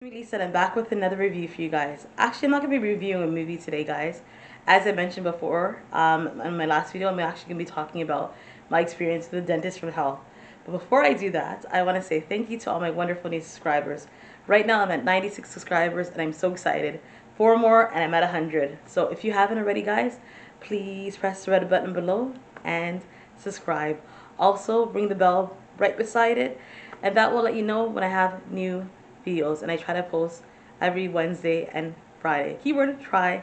Lisa, and I'm back with another review for you guys. Actually, I'm not going to be reviewing a movie today, guys. As I mentioned before, in my last video, I'm actually going to be talking about my experience with the dentist from hell. But before I do that, I want to say thank you to all my wonderful new subscribers. Right now, I'm at 96 subscribers, and I'm so excited. 4 more, and I'm at 100. So if you haven't already, guys, please press the red button below and subscribe. Also, ring the bell right beside it, and that will let you know when I have new videos, and I try to post every Wednesday and Friday. Keyword try.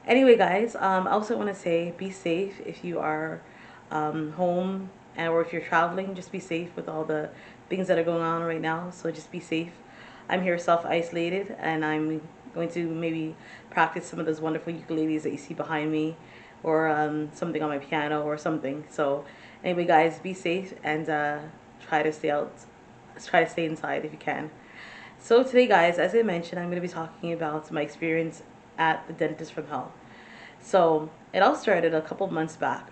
Anyway, guys, I also want to say be safe if you are home or if you're traveling. Just be safe with all the things that are going on right now. So just be safe. I'm here self-isolated, and I'm going to maybe practice some of those wonderful ukuleles that you see behind me, or something on my piano or something. So anyway, guys, be safe and try to stay out. Try to stay inside if you can. So today, guys, as I mentioned, I'm going to be talking about my experience at the dentist from hell. So it all started a couple months back.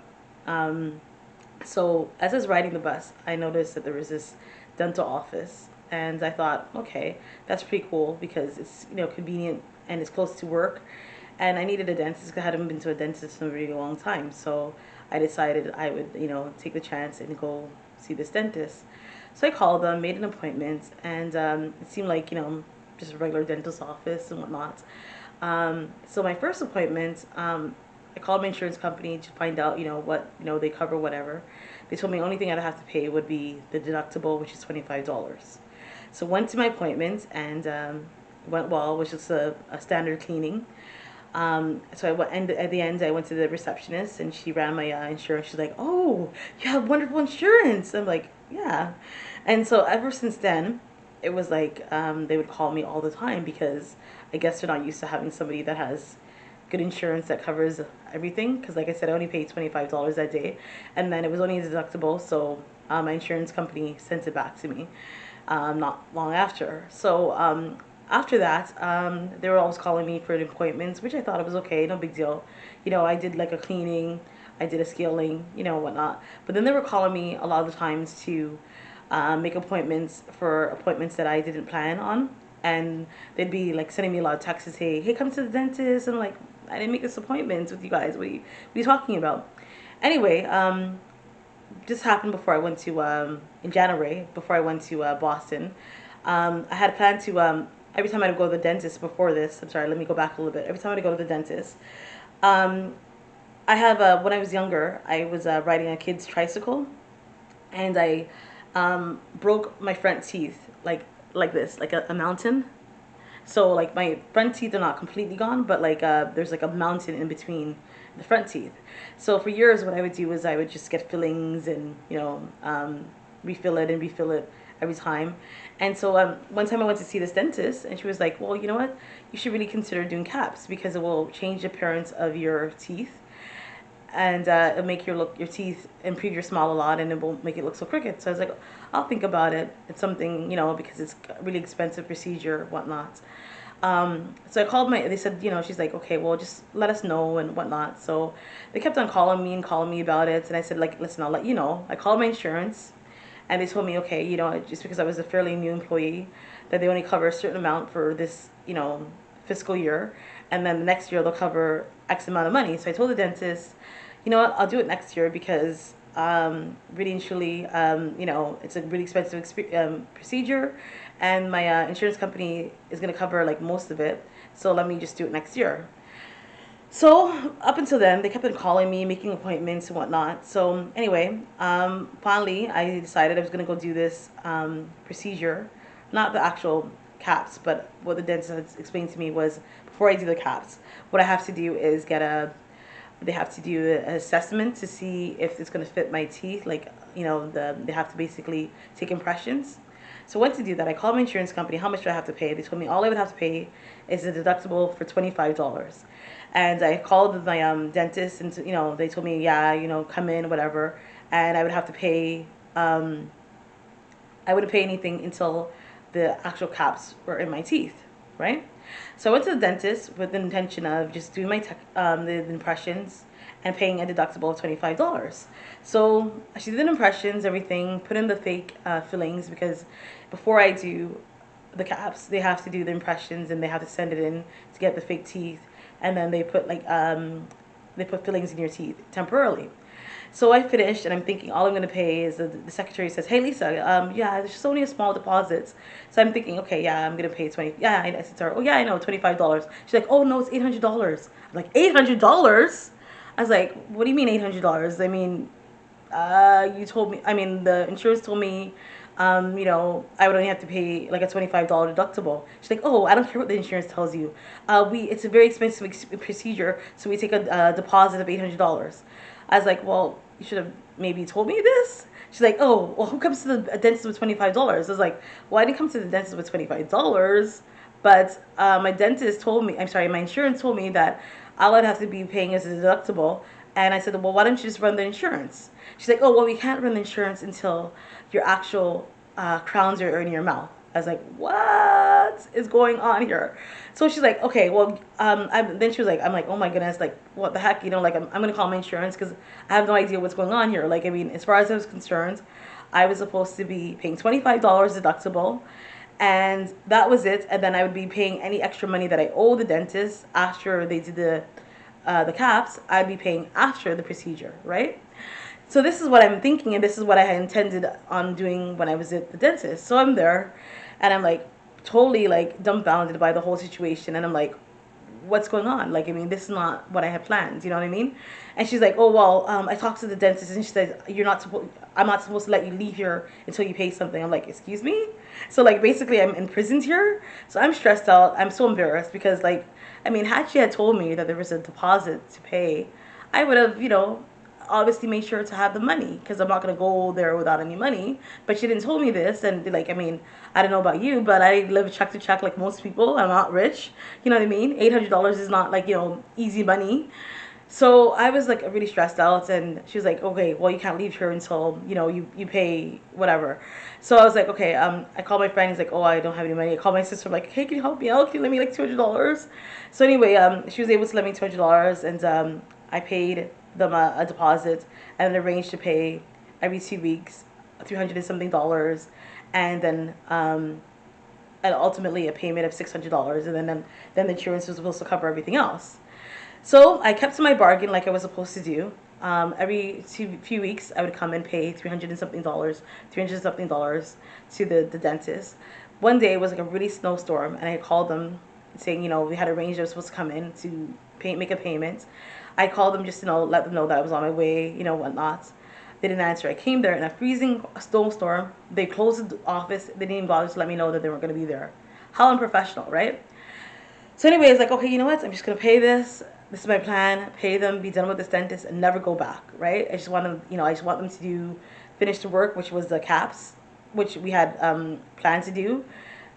So as I was riding the bus, I noticed that there was this dental office, and I thought, okay, that's pretty cool because it's convenient and it's close to work, and I needed a dentist because I hadn't been to a dentist in a really long time. So I decided I would take the chance and go see this dentist. So I called them, made an appointment, and it seemed like just a regular dentist office and whatnot. So my first appointment, I called my insurance company to find out, what, they cover, whatever. They told me the only thing I'd have to pay would be the deductible, which is $25. So went to my appointment, and went well, which is a standard cleaning. So I went, and at the end, I went to the receptionist, and she ran my insurance. She's like, "Oh, you have wonderful insurance." I'm like, "Yeah," and so ever since then, it was like they would call me all the time because I guess they're not used to having somebody that has good insurance that covers everything. Because, like I said, I only paid $25 that day, and then it was only a deductible, so my insurance company sent it back to me not long after. So after that, they were always calling me for appointments, which I thought it was okay, no big deal. I did like a cleaning, I did a scaling, whatnot. But then they were calling me a lot of the times to make appointments for appointments that I didn't plan on. And they'd be like sending me a lot of texts, hey, come to the dentist. And I'm like, I didn't make this appointment with you guys. What are you talking about? Anyway, this happened before I went to, in January, before I went to Boston. I had planned to, every time I'd go to the dentist before this, I'm sorry, let me go back a little bit. Every time I'd go to the dentist, um, I have, when I was younger, I was riding a kid's tricycle, and I broke my front teeth, like this, like a mountain. So like my front teeth are not completely gone, but like there's like a mountain in between the front teeth. So for years, what I would do is I would just get fillings and refill it and refill it every time. And so one time I went to see this dentist, and she was like, "Well, you know what? You should really consider doing caps because it will change the appearance of your teeth, and it'll make your teeth improve your smile a lot, and it won't make it look so crooked." So I was like, "I'll think about it. It's something, because it's a really expensive procedure, whatnot." So I called they said, she's like, "Okay, well, just let us know and whatnot." So they kept on calling me and calling me about it, and I said, like, "Listen, I'll let you know." I called my insurance, and they told me, okay, just because I was a fairly new employee, that they only cover a certain amount for this, fiscal year, and then the next year they'll cover X amount of money. So I told the dentist, you know what, I'll do it next year because really and truly, it's a really expensive procedure, and my insurance company is going to cover like most of it. So let me just do it next year. So up until then, they kept on calling me, making appointments and whatnot. So anyway, finally, I decided I was going to go do this procedure, not the actual caps, but what the dentist had explained to me was before I do the caps, what I have to do is they have to do an assessment to see if it's going to fit my teeth. Like, they have to basically take impressions. So I went to do that. I called my insurance company. How much do I have to pay? They told me all I would have to pay is a deductible for $25. And I called my dentist, and they told me, yeah, come in, whatever. And I would have to pay. I wouldn't pay anything until the actual caps were in my teeth, right? So I went to the dentist with the intention of just doing my the impressions and paying a deductible of $25. So she did impressions, everything, put in the fake fillings because before I do the caps, they have to do the impressions and they have to send it in to get the fake teeth, and then they put fillings in your teeth temporarily. So I finished, and I'm thinking all I'm going to pay is the secretary says, "Hey Lisa, yeah, there's just only a small deposit." So I'm thinking, okay, yeah, I'm going to pay 20. Yeah, I said to her, "Oh yeah, I know, $25." She's like, "Oh no, it's $800." I'm like, $800? I was like, "What do you mean $800? I mean, you told me. I mean, the insurance told me, I would only have to pay like a $25 deductible." She's like, "Oh, I don't care what the insurance tells you. It's a very expensive procedure, so we take a deposit of $800." I was like, "Well, you should have maybe told me this." She's like, "Oh, well, who comes to the dentist with $25?" I was like, "Well, I didn't come to the dentist with $25, but my dentist told me. I'm sorry, my insurance told me that all I'd have to be paying is a deductible." And I said, "Well, why don't you just run the insurance?" She's like, "Oh, well, we can't run the insurance until your actual crowns are in your mouth." I was like, "What is going on here?" So she's like, "Okay, well," then she was like, "I'm like, oh my goodness, like, what the heck, like, I'm gonna call my insurance because I have no idea what's going on here." Like, I mean, as far as I was concerned, I was supposed to be paying $25 deductible, and that was it. And then I would be paying any extra money that I owe the dentist after they did the caps. I'd be paying after the procedure, right? So this is what I'm thinking, and this is what I had intended on doing when I was at the dentist. So I'm there, and I'm like totally like dumbfounded by the whole situation, and I'm like, what's going on? Like, I mean, this is not what I had planned. You know what I mean? And she's like, "Oh well, I talked to the dentist, and she says I'm not supposed to let you leave here until you pay something." I'm like, "Excuse me?" So like basically, I'm imprisoned here. So I'm stressed out. I'm so embarrassed because like, I mean, had she had told me that there was a deposit to pay, I would have, obviously made sure to have the money because I'm not going to go there without any money. But she didn't tell me this, and like, I mean, I don't know about you, but I live check to check like most people. I'm not rich, you know what I mean? $800 is not like, easy money. So I was like really stressed out, and she was like, "Okay, well, you can't leave here until you pay whatever." So I was like, "Okay." I called my friend. He's like, "Oh, I don't have any money." I called my sister. I'm like, "Hey, can you help me out? Can you lend me like $200?" So anyway, she was able to lend me $200, and I paid them a deposit, and then arranged to pay every 2 weeks, 300 and something dollars, and then and ultimately a payment of $600, and then the insurance was supposed to cover everything else. So I kept to my bargain like I was supposed to do. Every few weeks, I would come and pay 300 and something dollars, to the dentist. One day it was like a really snowstorm, and I called them saying, we had arranged I was supposed to come in to make a payment. I called them just to let them know that I was on my way, whatnot. They didn't answer. I came there in a freezing snowstorm. They closed the office. They didn't even bother to let me know that they weren't going to be there. How unprofessional, right? So anyway, it's like, okay, you know what? I'm just gonna pay this. This is my plan. Pay them, be done with this dentist, and never go back. Right? I just want them, I just want them to finish the work, which was the caps, which we had planned to do.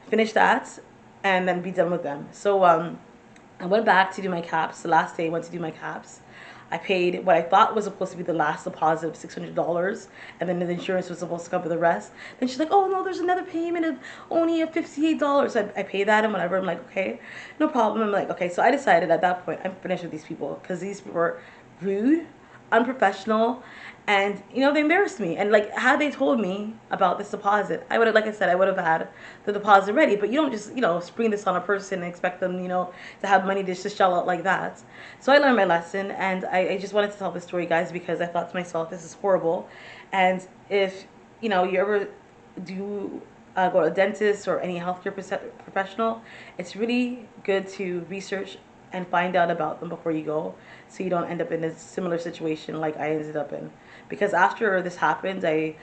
Finish that, and then be done with them. So I went back to do my caps. The last day I went to do my caps. I paid what I thought was supposed to be the last deposit of $600, and then the insurance was supposed to cover the rest. Then she's like, "Oh no, there's another payment of only $58." So I pay that and whatever. I'm like, "Okay, no problem." I'm like, "Okay." So I decided at that point I'm finished with these people because these people were rude, unprofessional, and they embarrassed me. And like, had they told me about this deposit, I would have, like I said, I would have had the deposit ready. But you don't just spring this on a person and expect them to have money to just shell out like that. So I learned my lesson, and I just wanted to tell this story, guys, because I thought to myself, this is horrible. And if you ever do go to a dentist or any healthcare professional, it's really good to research and find out about them before you go, so you don't end up in a similar situation like I ended up in. Because after this happened, I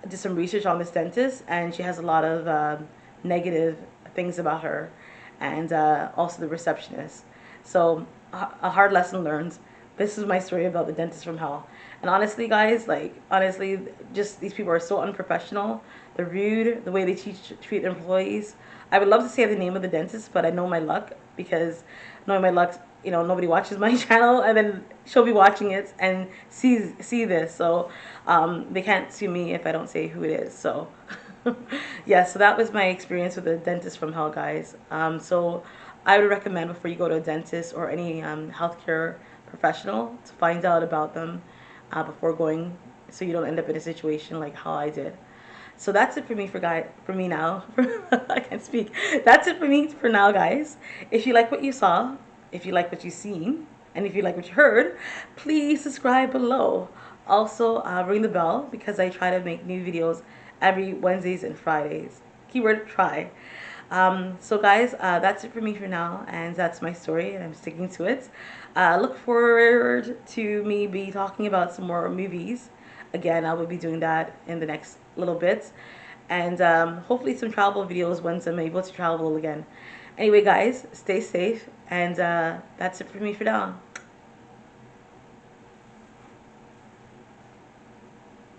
did some research on this dentist, and she has a lot of negative things about her, and also the receptionist. So a hard lesson learned. This is my story about the dentist from hell. And honestly, guys, like, honestly, just these people are so unprofessional. They're rude, the way they treat their employees. I would love to say the name of the dentist, but I know my luck, because knowing my luck, nobody watches my channel, and then she'll be watching it and see this. So they can't sue me if I don't say who it is. So yeah, so that was my experience with the dentist from hell, guys. So I would recommend, before you go to a dentist or any healthcare professional, to find out about them before going, so you don't end up in a situation like how I did. So that's it for me for me now. I can't speak. That's it for me for now, guys. If you like what you saw, if you like what you've seen, and if you like what you heard, please subscribe below. Also, ring the bell because I try to make new videos every Wednesdays and Fridays. Keyword try. So guys, that's it for me for now, and that's my story, and I'm sticking to it. Look forward to me be talking about some more movies. Again, I will be doing that in the next little bit, and hopefully some travel videos once I'm able to travel again. Anyway, guys, stay safe, and that's it for me for now.